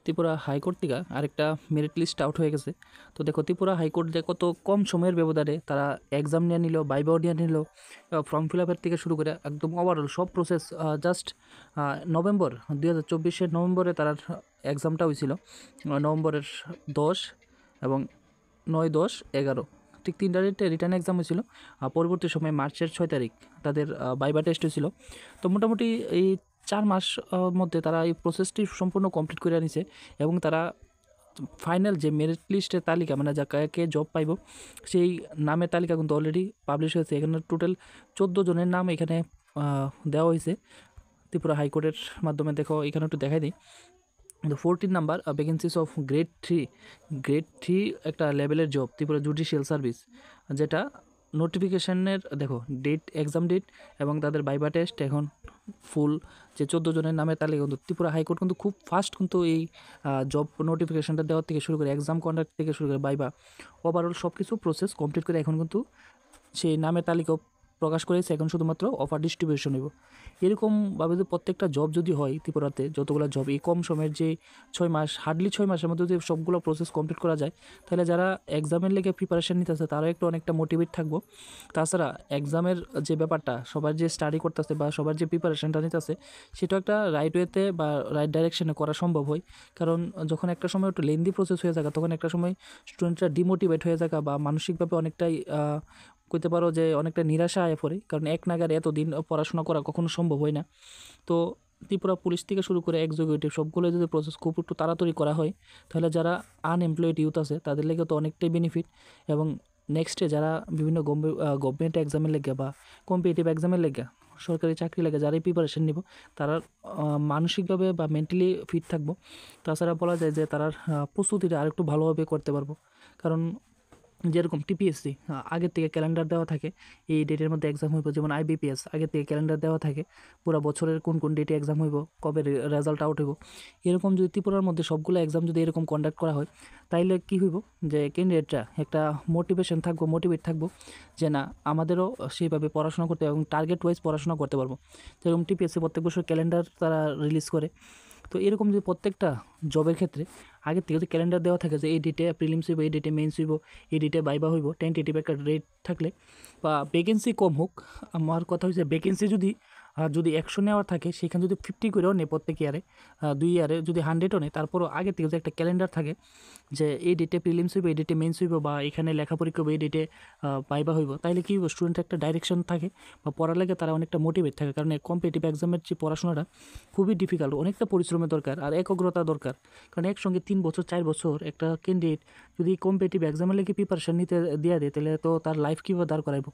Tripura high court থেকে আরেকটা merit list out হয়ে গেছে। তো দেখো ত্রিপুরা হাইকোর্ট যে কত কম সময়ের ব্যবধানে তারা এক্সাম নিয়ে নিল, ভাইভাও নিয়ে নিল, ফর্ম ফিল আপের থেকে শুরু করে একদম ওভারঅল সব প্রসেস জাস্ট নভেম্বর 2024 নভেম্বরে তার এক্সামটা হয়েছিল। নভেম্বরের 10 এবং 9, 10, 11 ঠিক 3টা ডেটে রিটার্ন এক্সাম হয়েছিল। পরবর্তী সময়ে মার্চের 6 তারিখ তাদের ভাইভা টেস্ট হয়েছিল। তো মোটামুটি এই 4 মাস মধ্যে তারা এই প্রসেসটি সম্পূর্ণ কমপ্লিট করে নিছে এবং তারা ফাইনাল যে মেরিট লিস্টের তালিকা মানে যাকে জব পাইব সেই নামের তালিকা কিন্তু অলরেডি পাবলিশ হয়েছে। এখানে টোটাল 14 জনের নাম এখানে দেওয়া হয়েছে ত্রিপুরা হাইকোর্টের মাধ্যমে। দেখো এখানে একটু দেখাই দিই। 14 number vacancies of grade three একটা লেভেলের জব ত্রিপুরা জুডিশিয়াল সার্ভিস, যেটা নোটিফিকেশনের দেখো ডেট, এক্সাম ডেট এবং তাদের ভাইভা টেস্ট এখন ফুল যে 14 জনের নামের তালিকা কিন্তু ত্রিপুরা হাইকোর্ট কিন্তু খুব ফাস্ট কিন্তু এই জব নোটিফিকেশনটা দেওয়ার থেকে শুরু করে এক্সাম কন্ডাক্ট থেকে শুরু করে ভাইভা ওভারঅল সব কিছু প্রসেস কমপ্লিট করে এখন কিন্তু সেই নামের তালিকাও প্রকাশ করেছে। এখন শুধুমাত্র অফার ডিস্ট্রিবিউশন হইব। এরকমভাবে যদি প্রত্যেকটা জব যদি হয় ত্রিপুরাতে, যতগুলো জব এই কম সময়ের যে 6 মাস, হার্ডলি 6 মাসের মধ্যে যদি সবগুলো প্রসেস কমপ্লিট করা যায়, তাহলে যারা এক্সামের লেগে প্রিপারেশান নিতেছে তারাও একটু অনেকটা মোটিভেট থাকবো। তাছাড়া এক্সামের যে ব্যাপারটা সবার যে স্টাডি করতেছে বা সবার যে প্রিপারেশানটা নিতেছে সেটাও একটা রাইট ওয়েতে বা রাইট ডাইরেকশনে করা সম্ভব হয়। কারণ যখন একটা সময় একটু লেন্দি প্রসেস হয়ে যায় তখন একটা সময় স্টুডেন্টরা ডিমোটিভেট হয়ে যায় বা মানসিকভাবে অনেকটাই কইতে পারো যে অনেকটা নিরাশা আয় পড়ে, কারণ এক নাগারে এতদিন পড়াশোনা করা কখনো সম্ভব হয় না। তো ত্রিপুরা পুলিশ থেকে শুরু করে এক্সিকিউটিভ সবগুলো যদি প্রসেস খুব একটু তাড়াতাড়ি করা হয় তাহলে যারা আনএমপ্লয়েড ইউথ আছে তাদের লেগে তো অনেকটাই বেনিফিট। এবং নেক্সটে যারা বিভিন্ন গভর্নমেন্ট এক্সামের লেগে বা কম্পিটিটিভ এক্সামের লেগে, সরকারি চাকরি লেগে যারাই প্রিপারেশন নিব তারা মানসিকভাবে বা মেন্টালি ফিট থাকবো। তাছাড়া বলা যায় যে তারা প্রস্তুতিটা আরেকটু ভালোভাবে করতে পারবো। কারণ যেরকম টিপিএসসি আগের থেকে ক্যালেন্ডার দেওয়া থাকে, এই ডেটের মধ্যে এক্সাম হইব, যেমন আইবিপিএস আগের থেকে ক্যালেন্ডার দেওয়া থাকে পুরো বছরের কোন কোন ডেটে এক্সাম হইব, কবে রেজাল্ট আউট হইব। এরকম যদি ত্রিপুরার মধ্যে সবগুলো এক্সাম যদি এরকম কন্ডাক্ট করা হয় তাইলে কী হইব যে ক্যান্ডিডেটরা একটা মোটিভেশন থাকবো, মোটিভেট থাকবো যে না আমাদেরও সেইভাবে পড়াশোনা করতে এবং টার্গেট ওয়াইজ পড়াশোনা করতে পারবো। যেরকম টিপিএসসি প্রত্যেক বছর ক্যালেন্ডার তারা রিলিজ করে। তো এরকম যদি প্রত্যেকটা জবের ক্ষেত্রে আগের থেকে যদি ক্যালেন্ডার দেওয়া থাকে যে এই ডেটে প্রিলিমস হইব, এই ডেটে মেন্স হইব, এই ডেটে ভাইভা হইব, টেন্টেটিভ একটা ডেট থাকলে বা ভ্যাকেন্সি কম হোক, আমার কথা হচ্ছে ভ্যাকেন্সি যদি 100 নেওয়ার থাকে সেখানে যদি 50 করেও নেয় প্রত্যেক ইয়ারে, 2 ইয়ারে যদি 100ও নেয়, তারপরও আগে থেকে যদি একটা ক্যালেন্ডার থাকে যে এই ডেটে প্রিলিমস হইব, এই ডেটে মেন্স হইব বা এখানে লেখাপরীক্ষা হইব, এই ডেটে ভাইভা হইব, তাইলে কী হইব স্টুডেন্ট একটা ডাইরেকশন থাকে বা পড়ার লাগে তারা অনেকটা মোটিভেট থাকে। কারণ কম্পিটিটিভ এক্সামের যে পড়াশোনাটা খুবই ডিফিকাল্ট, অনেকটা পরিশ্রমের দরকার আর একাগ্রতা দরকার। কারণ একসঙ্গে 3 বছর 4 বছর একটা ক্যান্ডিডেট যদি কম্পিটিটিভ এক্সামের লেগে প্রিপারেশন নিতে দেওয়া দেয় তাহলে তো তার লাইফ কীভাবে দাঁড় করাইব।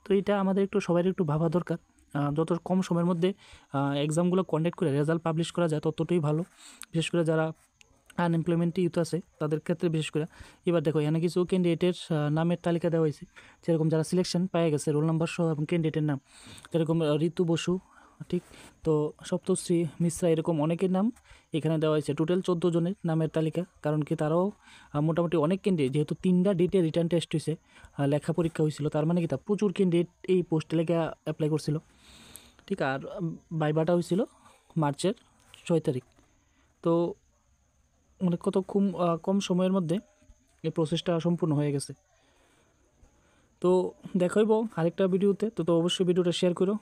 তো এটা আমাদের একটু সবাই একটু ভাবা দরকার। যত কম সময়ের মধ্যে এক্সামগুলো কন্ডাক্ট করে রেজাল্ট পাবলিশ করা যায় ততটাই ভালো, বিশেষ করে যারা আনএমপ্লয়মেন্ট ইউথ আছে তাদের ক্ষেত্রে বিশেষ করে। এবার দেখো এখানে কিছু ক্যান্ডিডেটের নামের তালিকা দেওয়া হয়েছে, যেরকম যারা সিলেকশন পেয়ে গেছে রোল নাম্বার সহ এবং ক্যান্ডিডেটের নাম, যেরকম ঋতু বসু, ঠিক তো সপ্তশ্রী মিশ্রা, এরকম অনেকের নাম এখানে দেওয়া হয়েছে। টোটাল 14 জনের নামের তালিকা। কারণ কি তারাও মোটামুটি অনেক ক্যান্ডিডেট, যেহেতু 3টা ডেটে রিটার্ন টেস্ট হয়েছে, লেখা পরীক্ষা হয়েছিল, তার মানে কি তা প্রচুর ক্যান্ডিডেট এই পোস্টে লেখা অ্যাপ্লাই করছিল। ঠিক আর ভাইভাটা হয়েছিল মার্চের 6 তারিখ। তো মানে কত কম সময়ের মধ্যে এই প্রসেসটা সম্পূর্ণ হয়ে গেছে। তো দেখাইব আরেকটা ভিডিওতে, তো অবশ্যই ভিডিওটা শেয়ার করো।